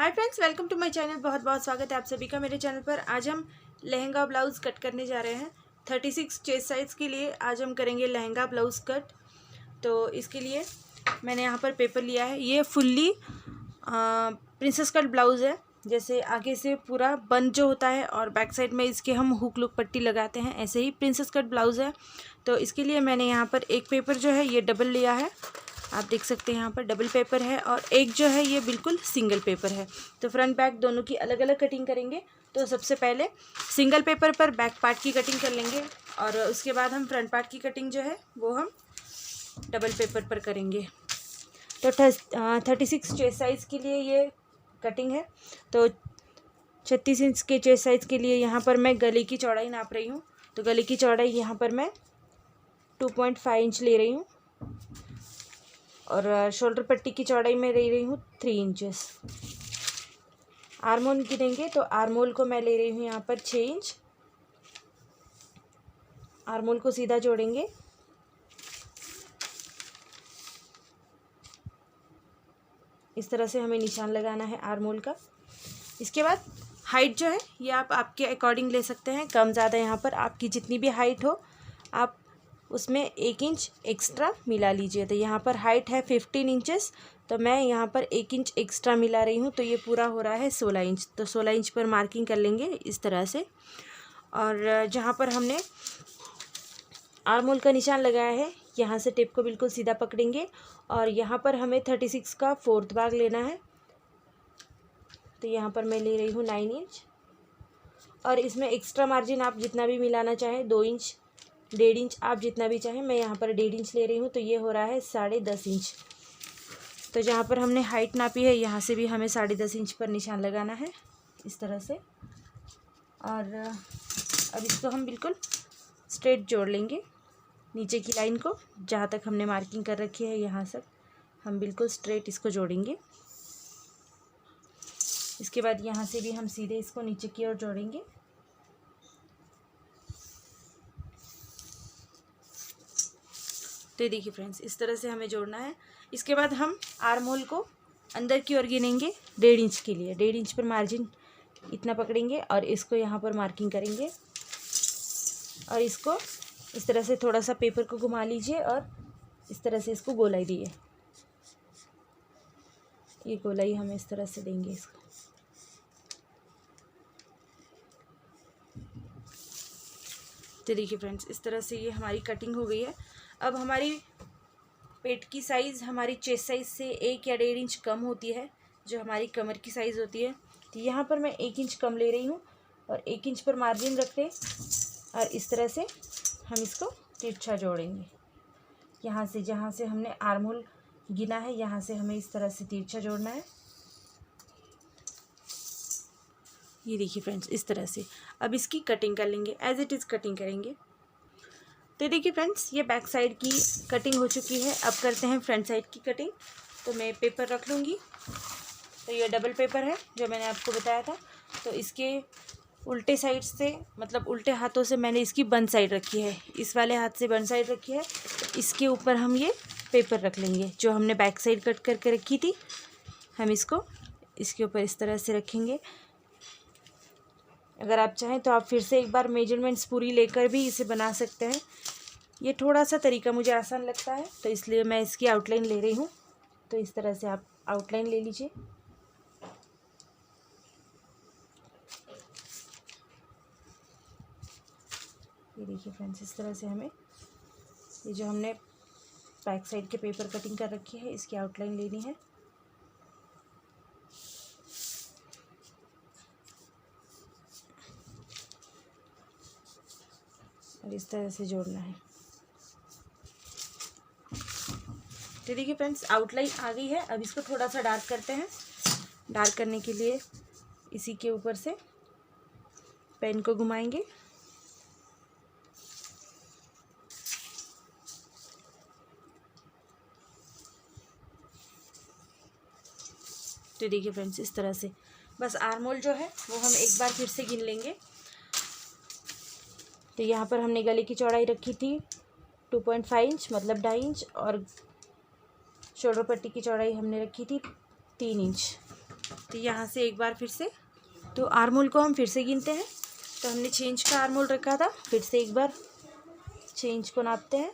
Hi friends, welcome to my channel. बहुत बहुत स्वागत है आप सभी का मेरे चैनल पर। आज हम लहंगा ब्लाउज़ कट करने जा रहे हैं 36 चेस्ट साइज़ के लिए। आज हम करेंगे लहंगा ब्लाउज़ कट। तो इसके लिए मैंने यहाँ पर पेपर लिया है। ये फुल्ली प्रिंसेस कट ब्लाउज़ है। जैसे आगे से पूरा बंद जो होता है और बैक साइड में इसके हम हुक लुक पट्टी लगाते हैं, ऐसे ही प्रिंसेस कट ब्लाउज़ है। तो इसके लिए मैंने यहाँ पर एक पेपर जो है ये डबल लिया है, आप देख सकते हैं यहाँ पर डबल पेपर है, और एक जो है ये बिल्कुल सिंगल पेपर है। तो फ्रंट बैक दोनों की अलग अलग कटिंग करेंगे। तो सबसे पहले सिंगल पेपर पर बैक पार्ट की कटिंग कर लेंगे, और उसके बाद हम फ्रंट पार्ट की कटिंग जो है वो हम डबल पेपर पर करेंगे। तो 36 चेस्ट साइज़ के लिए ये कटिंग है। तो 36 इंच के चेस्ट साइज़ के लिए यहाँ पर मैं गले की चौड़ाई नाप रही हूँ। तो गले की चौड़ाई यहाँ पर मैं 2.5 इंच ले रही हूँ, और शोल्डर पट्टी की चौड़ाई में ले रही हूँ 3 इंचेस। आर्म होल गिनेंगे तो आर्म होल को मैं ले रही हूँ यहाँ पर 6 इंच। आर्म होल को सीधा जोड़ेंगे। इस तरह से हमें निशान लगाना है आर्म होल का। इसके बाद हाइट जो है ये आप आपके अकॉर्डिंग ले सकते हैं, कम ज़्यादा। यहाँ पर आपकी जितनी भी हाइट हो आप उसमें 1 इंच एक्स्ट्रा मिला लीजिए। तो यहाँ पर हाइट है 15 इंचेस, तो मैं यहाँ पर 1 इंच एक्स्ट्रा मिला रही हूँ। तो ये पूरा हो रहा है 16 इंच। तो 16 इंच पर मार्किंग कर लेंगे इस तरह से। और जहाँ पर हमने आर्म होल का निशान लगाया है यहाँ से टेप को बिल्कुल सीधा पकड़ेंगे, और यहाँ पर हमें 36 का 4th भाग लेना है। तो यहाँ पर मैं ले रही हूँ 9 इंच, और इसमें एक्स्ट्रा मार्जिन आप जितना भी मिलाना चाहें, 2 इंच 1.5 इंच आप जितना भी चाहें। मैं यहाँ पर 1.5 इंच ले रही हूँ, तो ये हो रहा है 10.5 इंच। तो जहाँ पर हमने हाइट नापी है यहाँ से भी हमें 10.5 इंच पर निशान लगाना है इस तरह से। और अब इसको हम बिल्कुल स्ट्रेट जोड़ लेंगे। नीचे की लाइन को जहाँ तक हमने मार्किंग कर रखी है यहाँ से हम बिल्कुल स्ट्रेट इसको जोड़ेंगे। इसके बाद यहाँ से भी हम सीधे इसको नीचे की ओर जोड़ेंगे। तो देखिए फ्रेंड्स, इस तरह से हमें जोड़ना है। इसके बाद हम आर्म होल को अंदर की ओर गिनेंगे 1.5 इंच के लिए। 1.5 इंच पर मार्जिन इतना पकड़ेंगे और इसको यहाँ पर मार्किंग करेंगे, और इसको इस तरह से थोड़ा सा पेपर को घुमा लीजिए और इस तरह से इसको गोलाई दिए। ये गोलाई हम इस तरह से देंगे इसको। तो देखिए फ्रेंड्स, इस तरह से ये हमारी कटिंग हो गई है। अब हमारी पेट की साइज़ हमारी चेस्ट साइज़ से 1 या 1.5 इंच कम होती है, जो हमारी कमर की साइज़ होती है। तो यहाँ पर मैं 1 इंच कम ले रही हूँ, और 1 इंच पर मार्जिन रख के और इस तरह से हम इसको तिरछा जोड़ेंगे। यहाँ से जहाँ से हमने आर्म होल गिना है यहाँ से हमें इस तरह से तिरछा जोड़ना है। ये देखिए फ्रेंड्स, इस तरह से अब इसकी कटिंग कर लेंगे, एज इट इज़ कटिंग करेंगे। तो देखिए फ्रेंड्स, ये बैक साइड की कटिंग हो चुकी है। अब करते हैं फ्रंट साइड की कटिंग। तो मैं पेपर रख लूँगी। तो ये डबल पेपर है जो मैंने आपको बताया था। तो इसके उल्टे साइड से, मतलब उल्टे हाथों से मैंने इसकी बंद साइड रखी है, इस वाले हाथ से बंद साइड रखी है। इसके ऊपर हम ये पेपर रख लेंगे जो हमने बैक साइड कट करके रखी थी। हम इसको इसके ऊपर इस तरह से रखेंगे। अगर आप चाहें तो आप फिर से एक बार मेजरमेंट्स पूरी लेकर भी इसे बना सकते हैं। ये थोड़ा सा तरीका मुझे आसान लगता है, तो इसलिए मैं इसकी आउटलाइन ले रही हूँ। तो इस तरह से आप आउटलाइन ले लीजिए। ये देखिए फ्रेंड्स, इस तरह से हमें ये जो हमने बैक साइड के पेपर कटिंग कर रखी है इसकी आउटलाइन लेनी है। और इस तरह से जोड़ना है। तो देखिए फ्रेंड्स, आउटलाइन आ गई है। अब इसको थोड़ा सा डार्क करते हैं। डार्क करने के लिए इसी के ऊपर से पेन को घुमाएंगे। तो देखिए फ्रेंड्स, इस तरह से बस आर्म होल जो है वो हम एक बार फिर से गिन लेंगे। तो यहाँ पर हमने गले की चौड़ाई रखी थी 2.5 इंच, मतलब 2.5 इंच, और शोल्डर पट्टी की चौड़ाई हमने रखी थी 3 इंच। तो यहाँ से एक बार फिर से, तो आर्मोल को हम फिर से गिनते हैं। तो हमने चेंज का आर्मोल रखा था, फिर से एक बार चेंज को नापते हैं।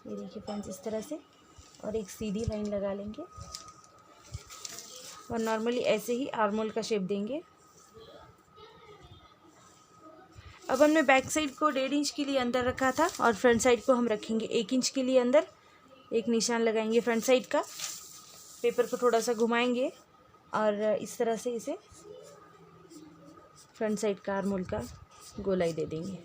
ये देखिए फ्रेंड्स, इस तरह से, और एक सीधी लाइन लगा लेंगे और नॉर्मली ऐसे ही आर्मोल का शेप देंगे। अब हमने बैक साइड को 1.5 इंच के लिए अंदर रखा था और फ्रंट साइड को हम रखेंगे 1 इंच के लिए अंदर। एक निशान लगाएंगे फ्रंट साइड का, पेपर को थोड़ा सा घुमाएंगे और इस तरह से इसे फ्रंट साइड का आर्मोल का गोलाई दे देंगे।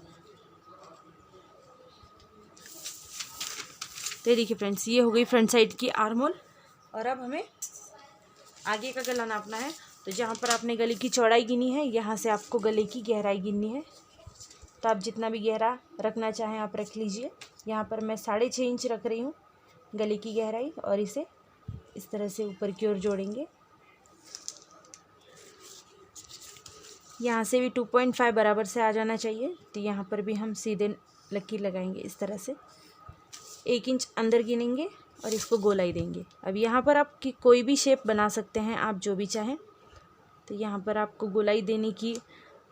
तो देखिए फ्रेंड्स, ये हो गई फ्रंट साइड की आर्मोल। और अब हमें आगे का गला नापना है। तो जहाँ पर आपने गले की चौड़ाई गिनी है, यहाँ से आपको गले की गहराई गिननी है। तो आप जितना भी गहरा रखना चाहें आप रख लीजिए। यहाँ पर मैं 6.5 इंच रख रही हूँ गले की गहराई, और इसे इस तरह से ऊपर की ओर जोड़ेंगे। यहाँ से भी 2.5 बराबर से आ जाना चाहिए। तो यहाँ पर भी हम सीधे लकीर लगाएंगे इस तरह से, 1 इंच अंदर गिनेंगे और इसको गोलाई देंगे। अब यहाँ पर आप कोई भी शेप बना सकते हैं, आप जो भी चाहें। तो यहाँ पर आपको गोलाई देने की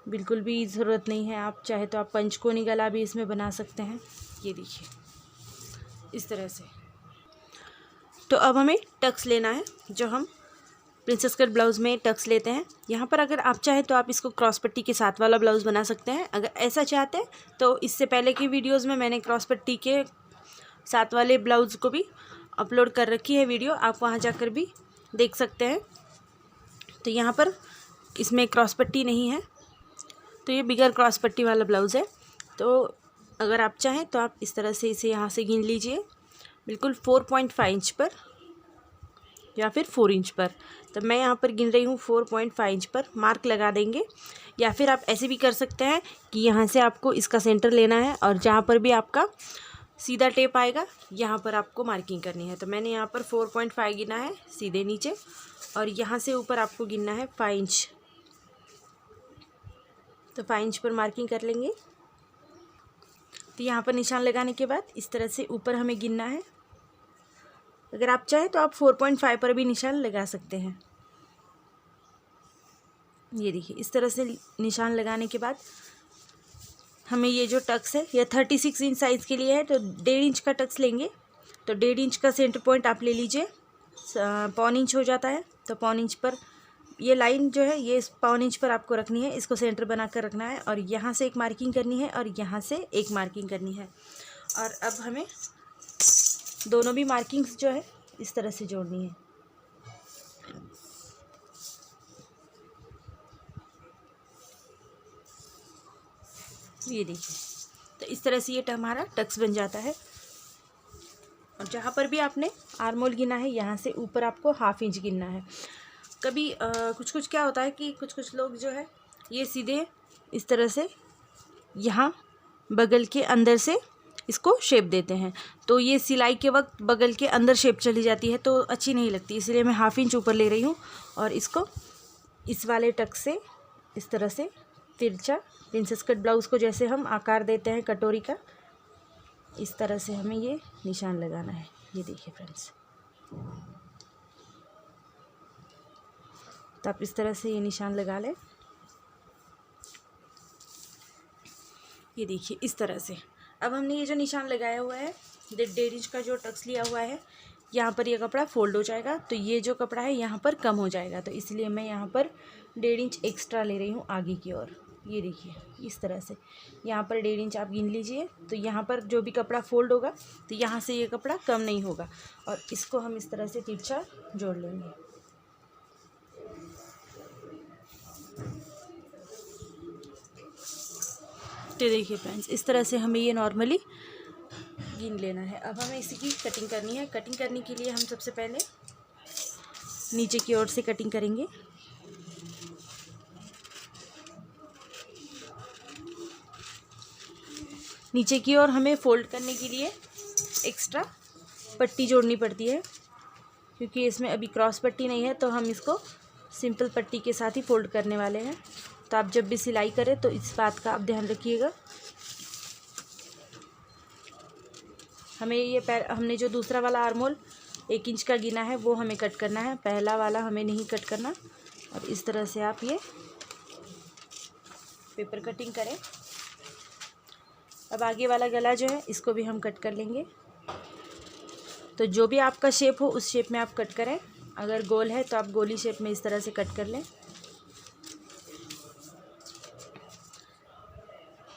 बिल्कुल भी ज़रूरत नहीं है। आप चाहे तो आप पंचकोनी गला भी इसमें बना सकते हैं। ये देखिए इस तरह से। तो अब हमें टक्स लेना है, जो हम प्रिंसेस कट ब्लाउज़ में टक्स लेते हैं। यहाँ पर अगर आप चाहें तो आप इसको क्रॉस पट्टी के साथ वाला ब्लाउज़ बना सकते हैं। अगर ऐसा चाहते हैं तो इससे पहले की वीडियोज़ में मैंने क्रॉस पट्टी के साथ वाले ब्लाउज़ को भी अपलोड कर रखी है वीडियो, आप वहाँ जाकर भी देख सकते हैं। तो यहाँ पर इसमें क्रॉस पट्टी नहीं है, तो ये बिगर क्रॉस पट्टी वाला ब्लाउज़ है। तो अगर आप चाहें तो आप इस तरह से इसे यहाँ से गिन लीजिए, बिल्कुल 4.5 इंच पर या फिर 4 इंच पर। तो मैं यहाँ पर गिन रही हूँ 4.5 इंच पर, मार्क लगा देंगे। या फिर आप ऐसे भी कर सकते हैं कि यहाँ से आपको इसका सेंटर लेना है और जहाँ पर भी आपका सीधा टेप आएगा यहाँ पर आपको मार्किंग करनी है। तो मैंने यहाँ पर 4.5 गिना है सीधे नीचे, और यहाँ से ऊपर आपको गिनना है 5 इंच। तो 5 इंच पर मार्किंग कर लेंगे। तो यहाँ पर निशान लगाने के बाद इस तरह से ऊपर हमें गिनना है। अगर आप चाहें तो आप 4.5 पर भी निशान लगा सकते हैं। ये देखिए इस तरह से निशान लगाने के बाद हमें ये जो टक्स है यह 36 इंच साइज़ के लिए है, तो 1.5 इंच का टक्स लेंगे। तो 1.5 इंच का सेंटर पॉइंट आप ले लीजिए, 1.25 इंच हो जाता है। तो 1.25 इंच पर ये लाइन जो है ये 1.25 इंच पर आपको रखनी है, इसको सेंटर बना कर रखना है। और यहाँ से एक मार्किंग करनी है और यहाँ से एक मार्किंग करनी है। और अब हमें दोनों भी मार्किंग्स जो है इस तरह से जोड़नी है। ये देखिए, तो इस तरह से ये हमारा टक्स बन जाता है। और जहाँ पर भी आपने आर्मोल गिना है यहाँ से ऊपर आपको 1/2 इंच गिनना है। कभी कुछ क्या होता है कि कुछ लोग जो है ये सीधे इस तरह से यहाँ बगल के अंदर से इसको शेप देते हैं, तो ये सिलाई के वक्त बगल के अंदर शेप चली जाती है तो अच्छी नहीं लगती। इसलिए मैं 1/2 इंच ऊपर ले रही हूँ और इसको इस वाले टक से इस तरह से तिरछा, प्रिंसेस कट ब्लाउज़ को जैसे हम आकार देते हैं कटोरी का, इस तरह से हमें ये निशान लगाना है। ये देखिए फ्रेंड्स, तो आप इस तरह से ये निशान लगा लें। ये देखिए इस तरह से। अब हमने ये जो निशान लगाया हुआ है 1.5 इंच का जो टक्स लिया हुआ है, यहाँ पर ये कपड़ा फोल्ड हो जाएगा, तो ये जो कपड़ा है यहाँ पर कम हो जाएगा। तो इसलिए मैं यहाँ पर 1.5 इंच एक्स्ट्रा ले रही हूँ आगे की ओर। ये देखिए इस तरह से यहाँ पर 1.5 इंच आप गिन लीजिए। तो यहाँ पर जो भी कपड़ा फोल्ड होगा तो यहाँ से ये कपड़ा कम नहीं होगा, और इसको हम इस तरह से तिरछा जोड़ लेंगे। तो देखिए फ्रेंड्स, इस तरह से हमें ये नॉर्मली गिन लेना है। अब हमें इसी की कटिंग करनी है। कटिंग करने के लिए हम सबसे पहले नीचे की ओर से कटिंग करेंगे। नीचे की ओर हमें फोल्ड करने के लिए एक्स्ट्रा पट्टी जोड़नी पड़ती है, क्योंकि इसमें अभी क्रॉस पट्टी नहीं है, तो हम इसको सिंपल पट्टी के साथ ही फोल्ड करने वाले हैं। तो आप जब भी सिलाई करें तो इस बात का आप ध्यान रखिएगा। हमने जो दूसरा वाला आर्मोल 1 इंच का गिना है वो हमें कट करना है, पहला वाला हमें नहीं कट करना। और इस तरह से आप ये पेपर कटिंग करें। अब आगे वाला गला जो है इसको भी हम कट कर लेंगे। तो जो भी आपका शेप हो उस शेप में आप कट करें। अगर गोल है तो आप गोली शेप में इस तरह से कट कर लें।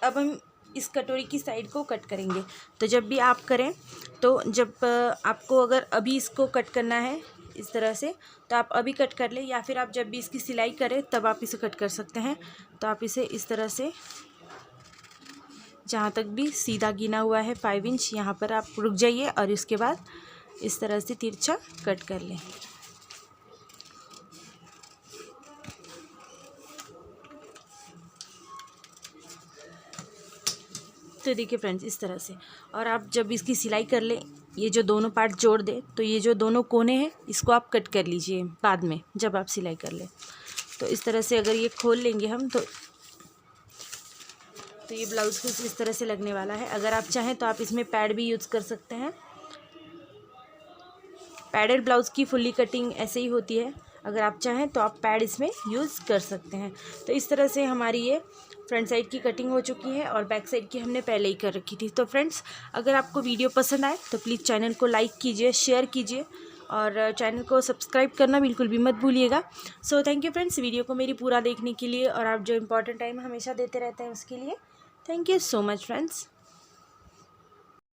अब हम इस कटोरी की साइड को कट करेंगे। तो जब भी आप करें तो जब आपको अगर अभी इसको कट करना है इस तरह से तो आप अभी कट कर लें, या फिर आप जब भी इसकी सिलाई करें तब आप इसे कट कर सकते हैं। तो आप इसे इस तरह से जहाँ तक भी सीधा गिना हुआ है 5 इंच यहाँ पर आप रुक जाइए और इसके बाद इस तरह से तिरछा कट कर लें। तो देखिए फ्रेंड्स इस तरह से। और आप जब इसकी सिलाई कर लें, ये जो दोनों पार्ट जोड़ दें, तो ये जो दोनों कोने हैं इसको आप कट कर लीजिए बाद में जब आप सिलाई कर लें। तो इस तरह से अगर ये खोल लेंगे हम तो ये ब्लाउज़ कुछ इस तरह से लगने वाला है। अगर आप चाहें तो आप इसमें पैड भी यूज़ कर सकते हैं। पैडेड ब्लाउज़ की फुल्ली कटिंग ऐसे ही होती है, अगर आप चाहें तो आप पैड इसमें यूज़ कर सकते हैं। तो इस तरह से हमारी ये फ्रंट साइड की कटिंग हो चुकी है और बैक साइड की हमने पहले ही कर रखी थी। तो फ्रेंड्स अगर आपको वीडियो पसंद आए तो प्लीज़ चैनल को लाइक कीजिए, शेयर कीजिए और चैनल को सब्सक्राइब करना बिल्कुल भी मत भूलिएगा। So thank you friends video को मेरी पूरा देखने के लिए, और आप जो इम्पोर्टेंट टाइम हमेशा देते रहते हैं उसके लिए thank you so much friends.